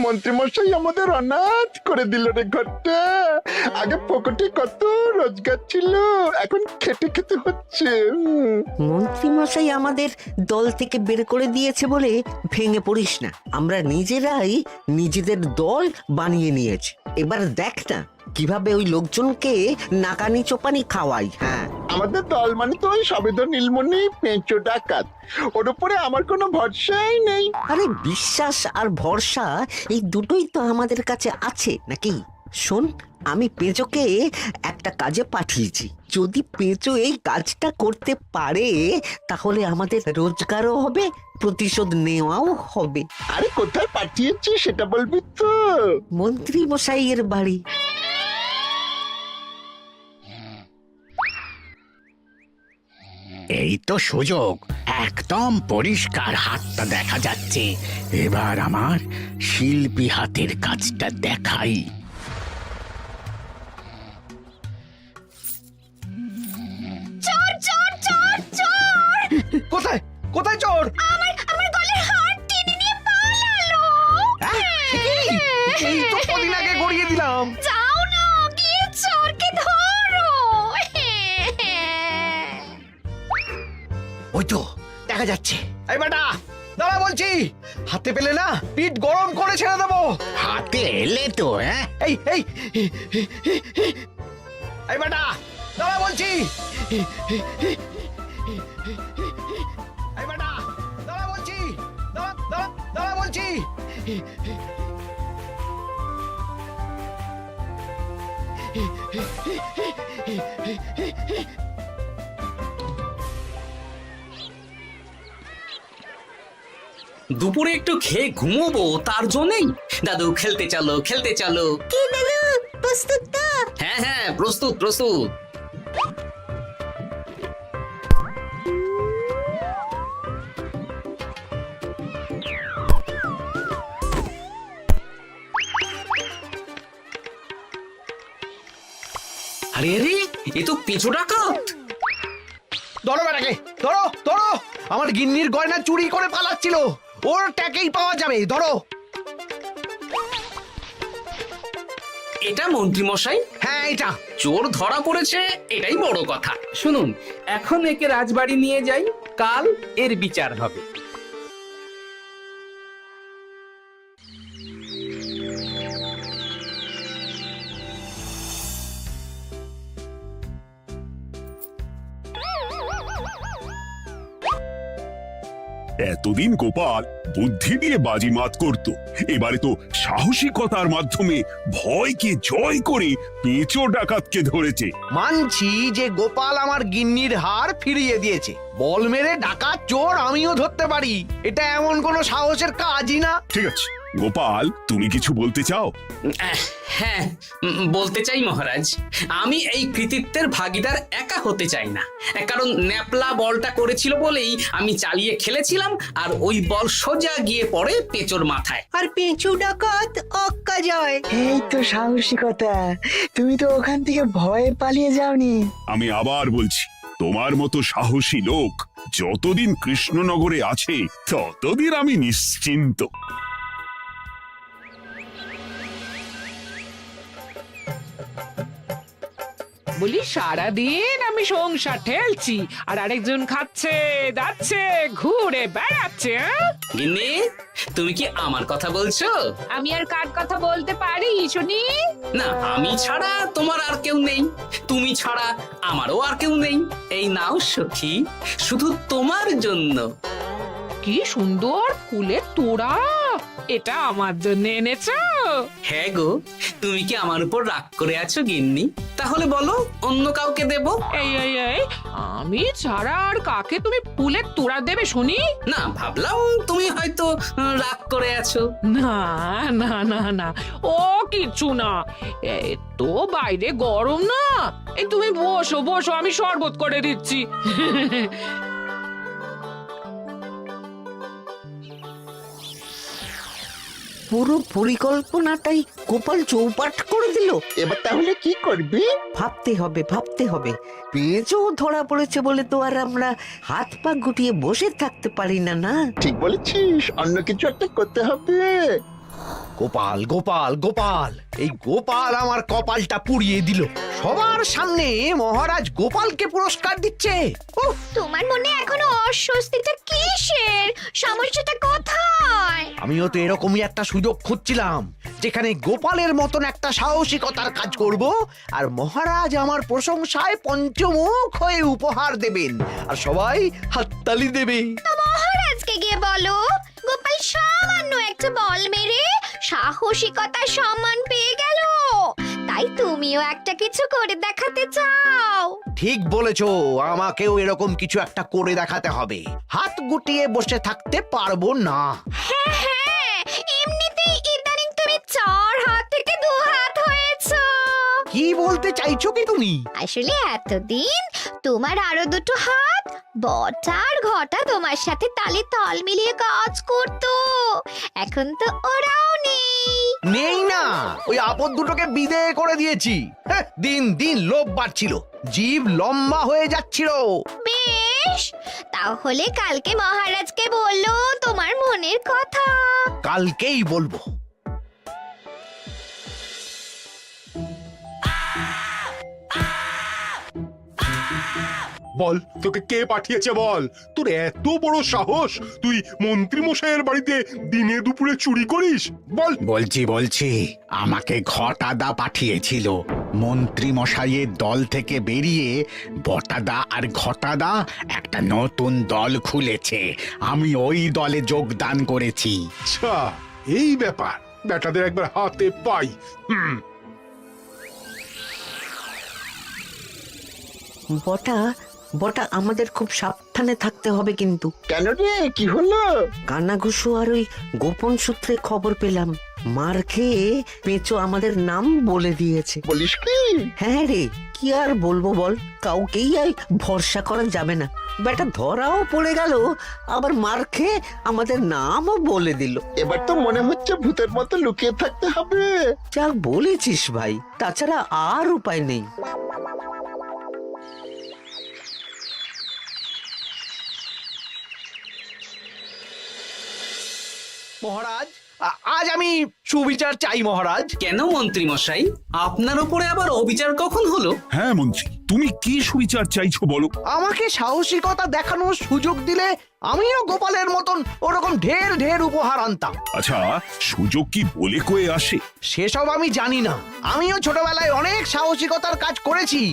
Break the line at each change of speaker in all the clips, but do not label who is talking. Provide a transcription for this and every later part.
মন্ত্রীমশাই আমাদের অনাথ করে দিল রে ঘরটা। আগে পকেটে কত রোজগার ছিল, এখন খেটে খেতে হচ্ছে।
মন্ত্রী মশাই আমাদের দল থেকে বের করে দিয়েছে বলে ভেঙে পড়িস না, আমরা নিজেরাই নিজেদের দল বানিয়ে নিয়েছি। এবার দেখ না কিভাবে ওই লোকজনকে নাকানি চোপানি খাওয়াই। হ্যাঁ,
আমাদের দল মানে তো ওই সবেদন নীলমণি পেঁচো ডাকাত, ওর উপরে আমার কোনো ভরসাই নেই।
আরে বিশ্বাস আর ভরসা এই দুটোই তো আমাদের কাছে আছে নাকি? শোন, আমি পেঁচোকে একটা কাজে পাঠিয়েছি। যদি পেঁচো এই কাজটা করতে পারে তাহলে আমাদের রোজগারও হবে, প্রতিশোধ নেওয়াও হবে।
আরে কোথায় পাঠিয়েছি সেটা বলবি তো?
মন্ত্রী মশাইয়ের বাড়ি।
এই তো সুযোগ, একদম পরিষ্কার হাতটা দেখা যাচ্ছে। এবার আমার শিল্পী হাতের কাজটা দেখাই।
চোর চোর চোর চোর!
কোথায় কোথায় চোর?
আমার গলার হার টেনে নিয়ে পালালো।
এই তো কদিন আগে গড়িয়ে দিলাম।
যাও না, গিয়ে চোরকে ধরো।
ওই তো দেখা যাচ্ছে। এই বেটা দাঁড়া বলছি, হাতে পেলে না পিঠ গরম করে ছেড়ে দেবো।
হাতে এলে তো
এই এই এই বেটা দাঁড়া বলছি। এই বেটা দাঁড়া বলছি, দাঁড়া দাঁড়া দাঁড়া বলছি।
দুপুরে একটু খেয়ে ঘুমোবো, তার জন্যই। দাদু খেলতে চলো, খেলতে চলো।
কি দাদু, প্রস্তুত তো?
হ্যাঁ হ্যাঁ, প্রস্তুত প্রস্তুত। আরে আরে, এ তো পিছু ডাকাত।
ধরো বেটাকে, ধরো ধরো, আমার গিন্নির গয়না চুরি করে পালাচ্ছিল, ওর ট্যাকেই পাওয়া যাবে। ধরো।
এটা মন্ত্রী মশাই,
হ্যাঁ এটা।
চোর ধরা পড়েছে, এটাই বড় কথা।
শুনুন, এখন একে রাজবাড়ি নিয়ে যাই, কাল এর বিচার হবে।
এতদিন গোপাল বুদ্ধি দিয়ে বাজিমাত করত, এবারে তো সাহসিকতার মাধ্যমে ভয়কে জয় করে পেঁচো ডাকাতকে ধরেছে।
মানছি যে গোপাল আমার গিন্নির হার ফিরিয়ে দিয়েছে, বল মেরে ডাকাত চোর আমিও ধরতে পারি, এটা এমন কোনো সাহসের কাজই না।
ঠিক আছে গোপাল, তুমি কিছু বলতে চাও?
হ্যাঁ, বলতে চাই মহারাজ, আমি এই কৃতিত্বের ভাগীদার একা হতে চাই না। কারণ ন্যাপলা বলটা করেছিল বলেই আমি চালিয়ে খেলেছিলাম, আর ওই বল সোজা গিয়ে পড়ে পেঁচোর মাথায়।
আর পেঁচু ডাকাত অক্কা যায়।
এই তো সাহসিকতা, তুমি তো ওখান থেকে ভয়ে পালিয়ে যাওনি।
আমি আবার বলছি, তোমার মতো সাহসী লোক যতদিন কৃষ্ণনগরে আছে ততদিন আমি নিশ্চিন্ত।
বলি সারাদিন আমি সংসার ঠেলছি আর আরেকজন খাচ্ছে দাচ্ছে ঘুরে বেড়াচ্ছে।
গিন্নি, তুমি কি আমার কথা বলছো?
আমি আর কার কথা বলতে পারি শুনি?
না, আমি ছাড়া তোমার আর কেউ নেই, তুমি ছাড়া আমারও আর কেউ নেই। এই নাও সখী, শুধু তোমার জন্য।
কি সুন্দর ফুলের তোড়া, এটা আমার জন্য এনেছো?
হ্যাঁ গো, তুমি কি আমার উপর রাগ করে আছো গিন্নি? তাহলে বলো, অন্য কাউকে দেব?
এই এই এই, আমি ছাড়া আর কাকে তুমি ফুলের তোড়া দেবে শুনি?
না, ভাবলাম তুমি হয়তো রাগ করে আছো।
না না না না, ও কিচ্ছু না। এই তো বাইরে গরম না, এই তুমি বসো বসো, আমি শরবত করে দিচ্ছি।
পুরো পরিকল্পনাটাই গোপাল চৌপাট করে দিল।
এবার তাহলে কি করবি?
ভাবতে হবে ভাবতে হবে। পেঁচো ধরা পড়েছে বলে তো আর আমরা হাত পা গুটিয়ে বসে থাকতে পারি না। না,
ঠিক বলেছিস, অন্য কিছু একটা করতে হবে।
গোপাল গোপাল গোপাল, এই গোপাল আমার কপালটা পুড়িয়ে দিল। সবার সামনে মহারাজ গোপালকে পুরস্কার দিচ্ছে। উফ,
তোমার মনে এখনো অস্বস্তিটা কিসের? সমস্যাটা কোথায়?
আমিও তো এরকমই একটা সুযোগ খুঁজছিলাম, যেখানে গোপালের মতন একটা সাহসিকতার কাজ করব, আর মহারাজ আমার প্রশংসায় পঞ্চমুখ হয়ে উপহার দেবেন, আর সবাই হাততালি দেবে।
মহারাজকে গিয়ে বলো গোপাল সামান্য একটা বল মেরে সাহসিকতার সম্মান পেয়ে গেল, তাই তুমিও একটা কিছু করে দেখাতে চাও।
ঠিক বলেছো, আমাকেও এরকম কিছু একটা করে দেখাতে হবে। হাত গুটিয়ে বসে থাকতে পারবো না।
হ্যাঁ হ্যাঁ, এমনিতেই ইদানিং তুমি 4 হাত থেকে 2 হাত হয়েছো।
কি বলতে চাইছো কি তুমি?
আসলে এতদিন তোমার আরো 2 হাত বটা আর ঘটা তোমার সাথে তালে তাল মিলিয়ে কাজ করতো, এখন তো ওরাও নেই।
নেই না, ওই আপদ দুটোকে বিদেয় করে দিয়েছি। হ্যাঁ, দিন দিন লোভ বাড়ছিল, জীব লম্বা হয়ে যাচ্ছিল।
বেশ, তাহলে কালকে মহারাজকে বললো তোমার মনের কথা।
কালকেই বলবো।
বল, তোকে কে পাঠিয়েছে বল? তোর এত বড় সাহস, তুই মন্ত্রী মশাইয়ের বাড়িতে দিনে দুপুরে চুরি করিস? বল।
বলছি আমাকে ঘটাদা পাঠিয়েছিল। মন্ত্রী মশাইয়ের দল থেকে বেরিয়ে বটাদা আর ঘটাদা একটা নতুন দল খুলেছে, আমি ওই দলে যোগদান করেছি।
আচ্ছা, এই ব্যাপার। বেটাদের একবার হাতে পাই।
বটা বটা আমাদের খুব সাবধানে থাকতে হবে কিন্তু।
কেন রে, কি হলো?
কানাঘুষো আর ওই গোপন সূত্রে খবর পেলাম, মার খেয়ে পেঁচো আমাদের নাম বলে দিয়েছে।
বলিস কি?
হ্যাঁ রে, কি আর বলবো বল, কাউকেই আর ভরসা করা যাবে না। বেটা ধরাও পড়ে গেল, আবার মার খেয়ে আমাদের নামও বলে দিল।
এবার তো মনে হচ্ছে ভূতের মতো লুকিয়ে থাকতে হবে।
যা বলেছিস ভাই, তাছাড়া আর উপায় নেই।
মহারাজ, আজ আমি সুবিচার চাই মহারাজ।
কেন মন্ত্রী মশাই, আপনার উপরে আবার অবিচার কখন হলো?
হ্যাঁ মন্ত্রী, তুমি কি সুবিচার চাইছো বলো?
আমাকে সাহসিকতা দেখানোর সুযোগ দিলে আমিও গোপালের মতন ওরকম ঢের ঢের উপহার আনতাম।
আচ্ছা, সুযোগ কি বলে কয়ে আসে?
সেসব আমি জানি না। আমিও ছোটবেলায় অনেক সাহসিকতার কাজ করেছি,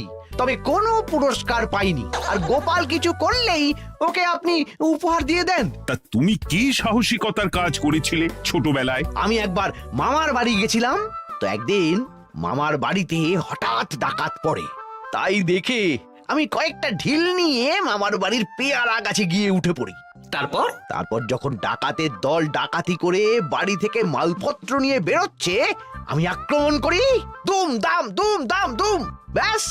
তবে কোনো পুরস্কার পাইনি। আর গোপাল কিছু করলেই ওকে আপনি উপহার দিয়ে দেন।
তা তুমি কি সাহসিকতার কাজ করেছিলে ছোটবেলায়?
আমি একবার মামার বাড়ি গেছিলাম, তো একদিন মামার বাড়িতে হঠাৎ ডাকাত পড়ে। তাই দেখে আমি কয়েকটা ঢিল নিয়ে মামার বাড়ির পেয়ারা গাছে গিয়ে উঠে পড়ি। তারপর যখন ডাকাতের দল ডাকাতি করে বাড়ি থেকে মালপত্র নিয়ে বেরোচ্ছে, আমি আক্রমণ করি। দুম দাম দুম দাম দুম, ব্যাস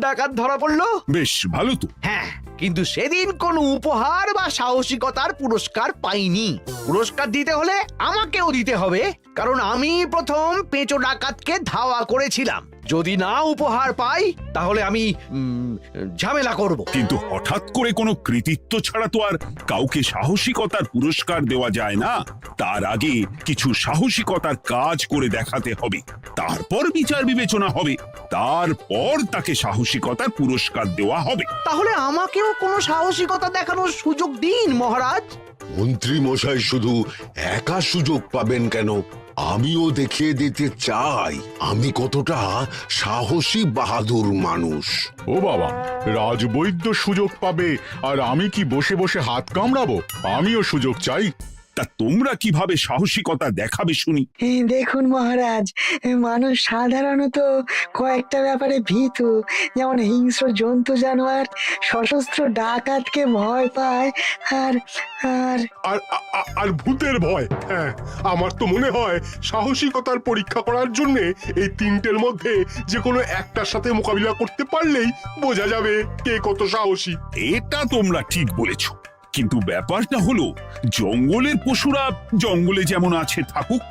ডাকাত ধরা পড়লো।
বেশ ভালো তো।
হ্যাঁ, কিন্তু সেদিন কোনো উপহার বা সাহসিকতার পুরস্কার পাইনি। পুরস্কার দিতে হলে আমাকেও দিতে হবে, কারণ আমি প্রথম পেঁচো ডাকাতকে ধাওয়া করেছিলাম। যদি না উপহার পাই তাহলে আমি ঝামেলা করব।
কিন্তু হঠাৎ করে কোনো কৃতিত্ব ছাড়া তো আর কাউকে সাহসিকতার পুরস্কার দেওয়া যায় না। তার আগে কিছু সাহসিকতার কাজ করে দেখাতে হবে, তারপর বিচার বিবেচনা হবে, তারপর তাকে সাহসিকতার পুরস্কার দেওয়া হবে।
তাহলে আমাকেও কোনো সাহসিকতা দেখানোর সুযোগ দিন মহারাজ।
মন্ত্রী মশাই শুধু একা সুযোগ পাবেন কেন, আমিও দেখিয়ে দিতে চাই আমি কতটা সাহসী বাহাদুর মানুষ।
ও বাবা, রাজবৈদ্য সুযোগ পাবে আর আমি কি বসে বসে হাত কামড়াবো? আমিও সুযোগ চাই।
তা তোমরা কিভাবে সাহসিকতা দেখাবে শুনি?
দেখুন মহারাজ, মানুষ সাধারণত কয়েকটা ব্যাপারে ভীতু, যেমন হিংস্র জন্তু জানোয়ার, সশস্ত্র ডাকাতকে ভয় পায়, আর আর
আর আর ভূতের ভয়। হ্যাঁ, আমার তো মনে হয় সাহসিকতার পরীক্ষা করার জন্য এই তিনটের মধ্যে যে কোনো একটার সাথে মোকাবিলা করতে পারলেই বোঝা যাবে কে কত সাহসী।
এটা তোমরা ঠিক বলেছ, কিন্তু ব্যাপারটা হলো জঙ্গলের পশুরা জঙ্গলে যেমন আছে থাকুক,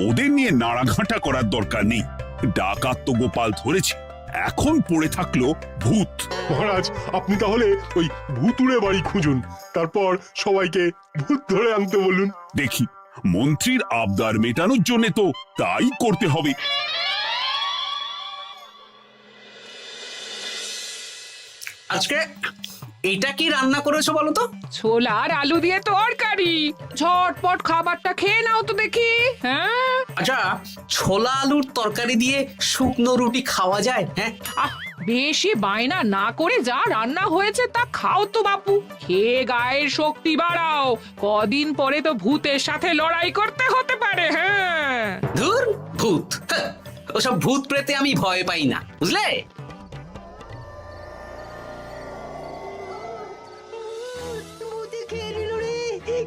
ওদের নিয়ে নাড়াঘাটা করার দরকার নেই। ডাকাত তো গোপাল ধরেছে, এখন পড়ে থাকলো ভূত।
মহারাজ, আপনি তাহলে ওই ভূতুড়ে বাড়ি খুঁজুন, তারপর সবাইকে ভূত ধরে আনতে বলুন।
দেখি মন্ত্রীর আবদার মেটানোর জন্য তো তাই করতে হবে।
আজকে এটা কি রান্না করেছো বলো তো?
ছোলা আর আলু দিয়ে তরকারি, ঝটপট খাবারটা খেয়ে নাও তো দেখি। হ্যাঁ,
আচ্ছা, ছোলা আলুর তরকারি দিয়ে শুকনো রুটি খাওয়া যায়? হ্যাঁ,
আহ বেশি বায়না না করে যা রান্না হয়েছে তা খাও তো বাপু, খেয়ে গায়ের শক্তি বাড়াও। কদিন পরে তো ভূতের সাথে লড়াই করতে হতে পারে। হ্যাঁ,
ধুর ভূত, হ্যাঁ, ওসব ভূত প্রেতে আমি ভয় পাই না, বুঝলে?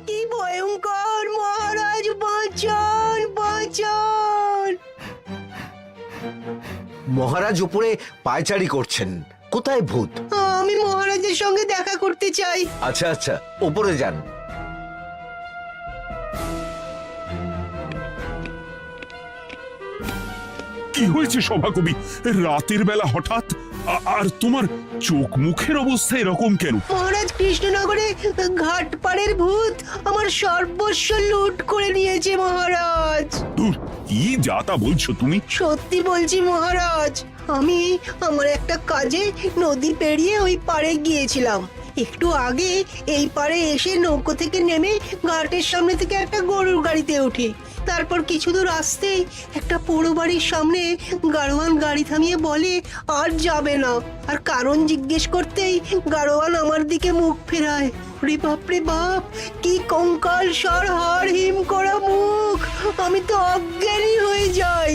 কি ভয়ঙ্কর! মহারাজ বাঁচান, বাঁচান!
মহারাজ উপরে পায়চারি করছেন, কোথায় ভূত?
আমি মহারাজের সঙ্গে দেখা করতে চাই।
আচ্ছা আচ্ছা, উপরে যান।
কি হয়েছে সভাকবি? রাতের বেলা হঠাৎ আর তোমার চোখ মুখের অবস্থা এরকম কেন?
মহারাজ, কৃষ্ণনগরে ঘাটপাড়ের ভূত আমার সর্বস্ব লুট করে নিয়েছে মহারাজ।
ধুর, কি যা তা বলছো তুমি?
সত্যি বলছি মহারাজ, আমি আমার একটা কাজে নদী পেরিয়ে ওই পাড়ে গিয়েছিলাম। একটু আগে এই পাড়ে এসে নৌকো থেকে নেমে ঘাটের সামনে থেকে একটা গরুর গাড়িতে উঠি। তারপর কিছু দূর আসতেই একটা পোড়ো বাড়ির সামনে গাড়োয়ান গাড়ি থামিয়ে বলে আর যাবে না। আর কারণ জিজ্ঞেস করতেই গাড়োয়ান আমার দিকে মুখ ফেরায়। রে বাপ রে বাপ, কি কঙ্কাল সার হাড় হিম করা মুখ! আমি তো অজ্ঞানী হয়ে যাই।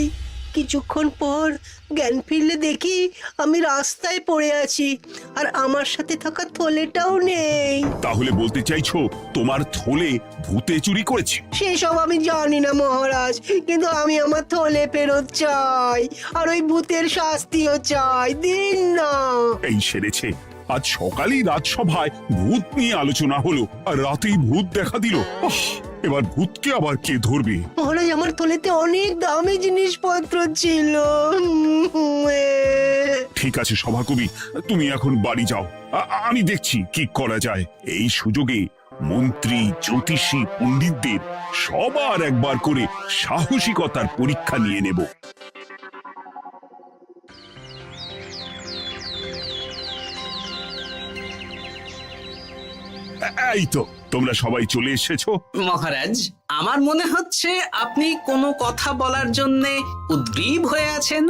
কিছুক্ষণ পর জ্ঞান ফিরলে দেখি আমি রাস্তায় পড়ে আছি, আর আমার সাথে থাকা থলেটাও নেই।
তাহলে বলতে চাইছো তোমার থলে ভূতে চুরি করেছে?
সেসব আমি জানি না মহারাজ, কিন্তু আমি আমার থলে ফেরত চাই, আর ওই ভূতের শাস্তিও চাই। দিন না।
এই সেরেছে, আজ সকালেই রাজসভায় ভূত নিয়ে আলোচনা হলো আর রাতেই ভূত দেখা দিল। এবার ভূতকে আবার কে ধরবে?
মহারাজ, আমার থলেতে অনেক দামি জিনিসপত্র ছিল।
ঠিক আছে সভাকবি, তুমি এখন বাড়ি যাও, আমি দেখছি কি করা যায়। এই সুযোগে মন্ত্রী, জ্যোতিষী, পণ্ডিতদের সবার একবার করে সাহসিকতার পরীক্ষা নিয়ে নেব। এই তো তোমরা সবাই চলে এসেছো।
মহারাজ, আমার মনে হচ্ছে আপনি কোনো কথা বলার জন্য উদ্গ্রীব হয়ে আছেন।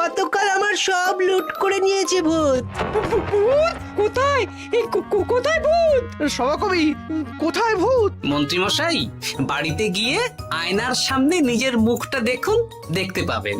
গতকাল আমার সব লুট করে নিয়েছে ভূত।
কোথায়? কোথায় ভূত?
সভাকবি, কোথায় ভূত?
মন্ত্রী মশাই, বাড়িতে গিয়ে আয়নার সামনে নিজের মুখটা দেখুন, দেখতে পাবেন।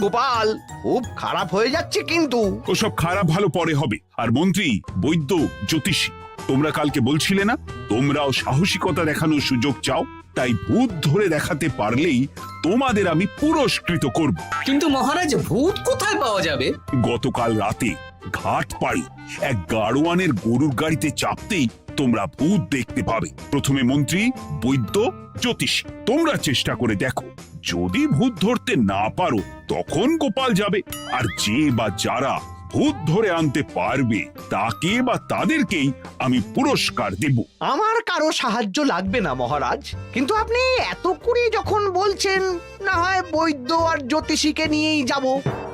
গোপাল, খুব খারাপ হয়ে যাচ্ছে কিন্তু।
ওসব খারাপ ভালো পরে হবে। আর মন্ত্রী, বৈদ্য, জ্যোতিষী, তোমরা কালকে বলছিলে না তোমরাও সাহসিকতা দেখানোর সুযোগ চাও? তাই ভূত ধরে দেখাতে পারলেই তোমাদের আমি পুরস্কৃত করব।
কিন্তু মহারাজ, ভূত কোথায় পাওয়া যাবে?
গতকাল রাতে ঘাট পাড়ি এক গাড়োয়ানের গরুর গাড়িতে চাপতেই তোমরা ভূত দেখতে পাবে। প্রথমে মন্ত্রী, বৈদ্য, জ্যোতিষী, তোমরা চেষ্টা করে দেখো। যদি ভূত ধরতে না পারো তখন গোপাল যাবে, আর যে বা যারা ভূত ধরে আনতে পারবে তাকে বা তাদেরকেই আমি পুরস্কার দেব।
আমার কারো সাহায্য লাগবে না মহারাজ, কিন্তু আপনি এত করে যখন বলছেন, না হয় বৈদ্য আর জ্যোতিষীকে নিয়েই যাব।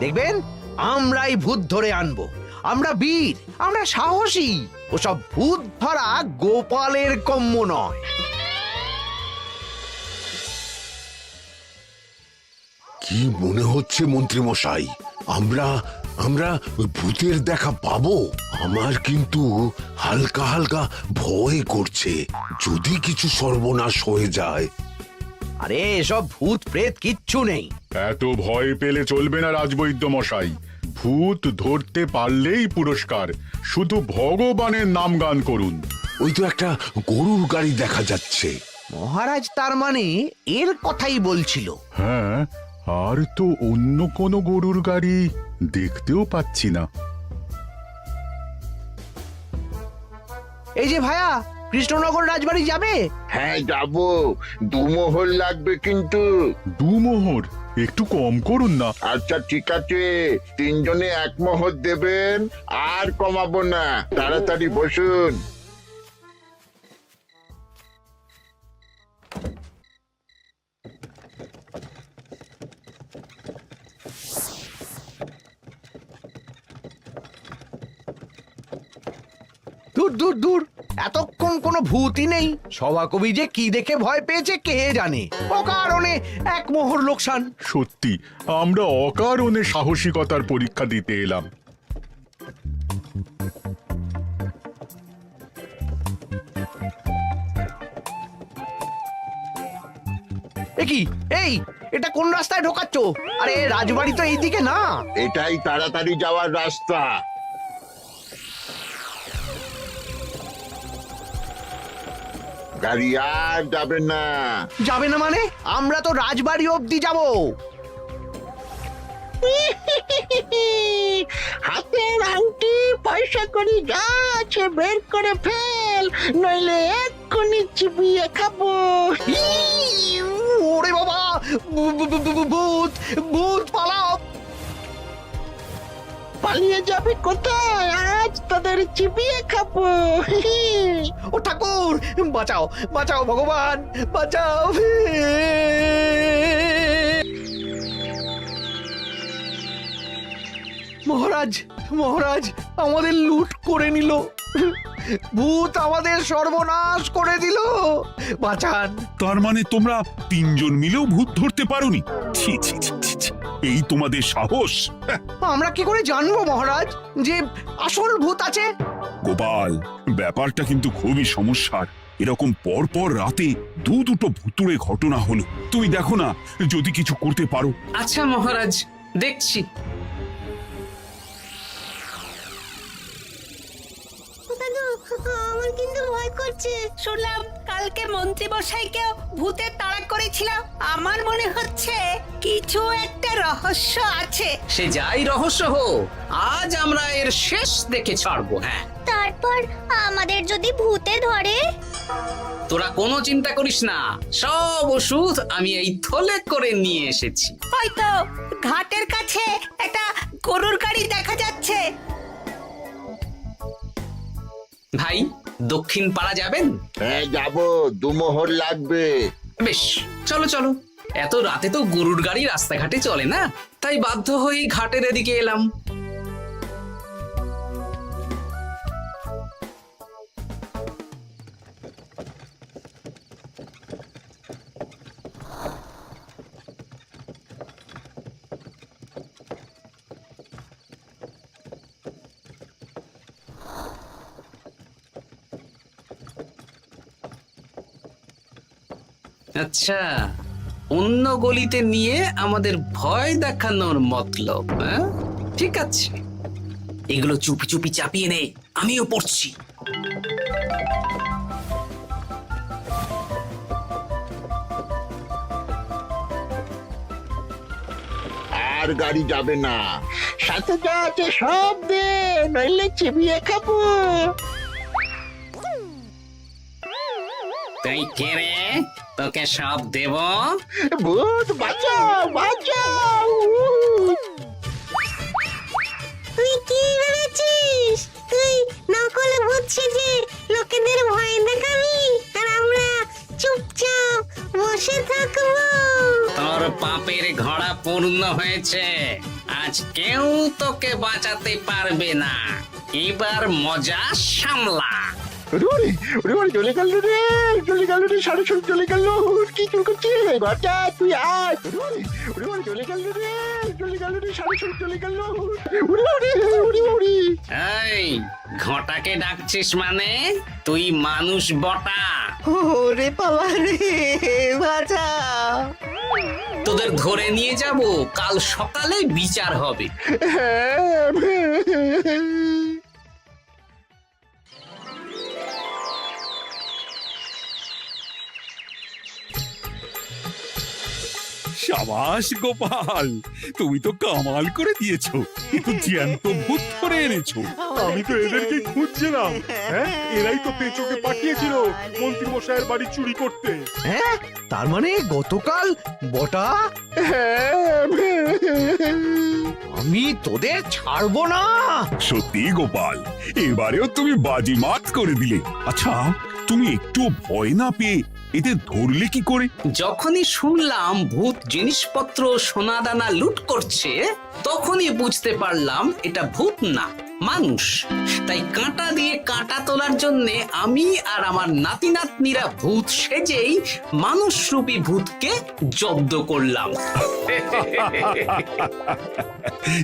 দেখবেন আমরাই ভূত ধরে আনবো। আমরা বীর, আমরা সাহসী। ওসব ভূত ধরা গোপালের কম্য নয়।
কি মনে হচ্ছে মন্ত্রী মশাই, আমরা আমরা ওই ভূতের দেখা পাবো? আমার কিন্তু হালকা হালকা ভয় করছে, যদি কিছু সর্বনাশ হয়ে যায়।
আরে এসব ভূত প্রেত কিচ্ছু নেই।
এত ভয় পেলে চলবে না রাজবৈদ্য মশাই। ভূত ধরতে পারলেই পুরস্কার, শুধু ভগবানের নাম গান করুন।
ওই তো একটা গরুর গাড়ি দেখা যাচ্ছে।
মহারাজ তার মানে এর কথাই বলছিল।
হ্যাঁ, আর তো অন্য কোনো গরুর গাড়ি দেখতেও পাচ্ছি না।
এই যে ভায়া, কৃষ্ণনগর রাজবাড়ি যাবে?
হ্যাঁ যাব, 2 মোহর লাগবে কিন্তু।
2 মোহর একটু কম করুন না।
আচ্ছা ঠিক আছে, 3 জনে 1 মোহর দেবেন, আর কমাবো না। তাড়াতাড়ি বসুন।
দূর দূর এতক্ষণ কোনো ভূতই নেই। সভাকবি যে কি দেখে ভয় পেয়েছে কে জানে। অকারণে এক মোহর লোকসান।
সত্যি আমরা অকারণে সাহসিকতার পরীক্ষা দিতে এলাম।
কি এই এটা কোন রাস্তায় ঢোকাচ্ছ? আরে রাজবাড়ি তো এইদিকে না।
এটাই তাড়াতাড়ি যাওয়ার রাস্তা। গাড়ি আর যাবে না।
যাবে না মানে? আমরা তো রাজবাড়ি অবধি যাব।
হাতের আংটি পয়সা করি যা আছে বের করে ফেল, নইলে এক্ষুনি চিবিয়ে খাবো।
ওরে বাবা, ভূত ভূত পালাও।
পালিয়ে যাবে কোথায়? আজ তাদের চিবিয়ে খাবো।
ও ঠাকুর, বাঁচাও বাঁচাও ভগবান বাঁচাও। মহারাজ মহারাজ আমাদের লুট করে নিল। ভূত আমাদের সর্বনাশ করে দিল। বাঁচান।
তার মানে তোমরা তিনজন মিলেও ভূত ধরতে পারোনি? ছি ছি ছি ছি ছি। এই তোমাদের সাহস!
আমরা কি করে জানবো মহারাজ যে আসল ভূত আছে?
গোপাল, ব্যাপারটা কিন্তু খুবই সমস্যার। এরকম পর পর রাতে দুটো ভুতুড়ে ঘটনা হলো। তুমি দেখো না যদি কিছু করতে পারো।
আচ্ছা মহারাজ, দেখছি।
আমার কিন্তু ভয় করছে। শুনলাম কালকে মন্ত্রী মশাইকেও ভূতের তাড়া করেছিল। আমার মনে হচ্ছে কিছু একটা রহস্য আছে।
সে যাই রহস্য হোক, আজ আমরা এর শেষ দেখে ছাড়বো। হ্যাঁ,
তারপর আমাদের যদি ভূতে ধরে?
তোরা কোনো চিন্তা করিস না, সব ওষুধ আমি এই থলে করে নিয়ে এসেছি।
হয়তো ঘাটের কাছে একটা গরুর গাড়ি দেখা যাচ্ছে।
ভাই, দক্ষিণ পাড়া যাবেন?
হ্যাঁ যাবো, 2 মোহর লাগবে।
বেশ, চলো চলো। এত রাতে তো গরুর গাড়ি রাস্তাঘাটে চলে না, তাই বাধ্য হয়ে ঘাটের এদিকে এলাম। আচ্ছা, অন্য গলিতে নিয়ে আমাদের ভয় দেখানোর মতলব? হ্যাঁ, ঠিক আছে, এগুলো চুপি চুপি চাপিয়ে নে, আমিও পড়ছি।
আর গাড়ি যাবে না।
সাথে যা আছে সব দে, নইলে চিবিয়ে খাবো।
তুই কে রে? তোকে সব দেব?
ভূত বাঁচাও বাঁচাও।
তুই কি ভেবেছিস? তুই নকল ভূত সেজে লোকেদের ভয় দেখাবি আর আমরা চুপচাপ বসে থাকবো?
তোর পাপের ঘোড়া পূর্ণ হয়েছে। আজ কেউ তোকে বাঁচাতে পারবে না। এবার মজা সামলা।
চলে গেল রে, চলে গেল রে, সাড়ে ছড়ে চলে গেল। কি চুল করছিস বাচ্চা? তুই আয়। চলে গেল রে, চলে গেল রে, সাড়ে ছড়ে চলে গেল।
এই ঘটাকে ডাকছিস মানে? তুই মানুষ বটা।
ওরে বাবা রে, বাঁচাও।
তোদের ধরে নিয়ে যাব, কাল সকালে বিচার হবে।
সাবাস গোপাল, তুমি তো কামাল করে দিয়েছো। কিন্তু জ্যান্ত ভূত ধরে এনেছো।
আমি তো এদেরকে খুঁজছিলাম। হ্যাঁ, এরাই তো পেচোকে পাঠিয়েছিল মন্ত্রী মশাইয়ের বাড়ি চুরি করতে।
হ্যাঁ, তার মানে গতকাল বটা। আমি তোদের ছাড়বো না।
সত্যি গোপাল, এবারেও তুমি বাজিমাত করে দিলে। আচ্ছা, তুমি একটু ভয় না পেয়ে এদের ধরলে কি করে?
যখনই শুনলাম ভূত জিনিসপত্র সোনাদানা লুট করছে, তখনই বুঝতে পারলাম এটা ভূত না, মানুষ। তাই কাঁটা দিয়ে কাঁটা তোলার জন্য আমি আর আমার নাতি নাতনিরা ভূত সেজেই মানুষরূপী ভূতকে জব্দ করলাম।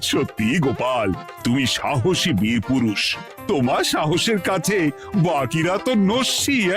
সত্যি গোপাল, তুমি সাহসী বীর পুরুষ। তোমার সাহসের কাছে বাকিরা তো নস্যি।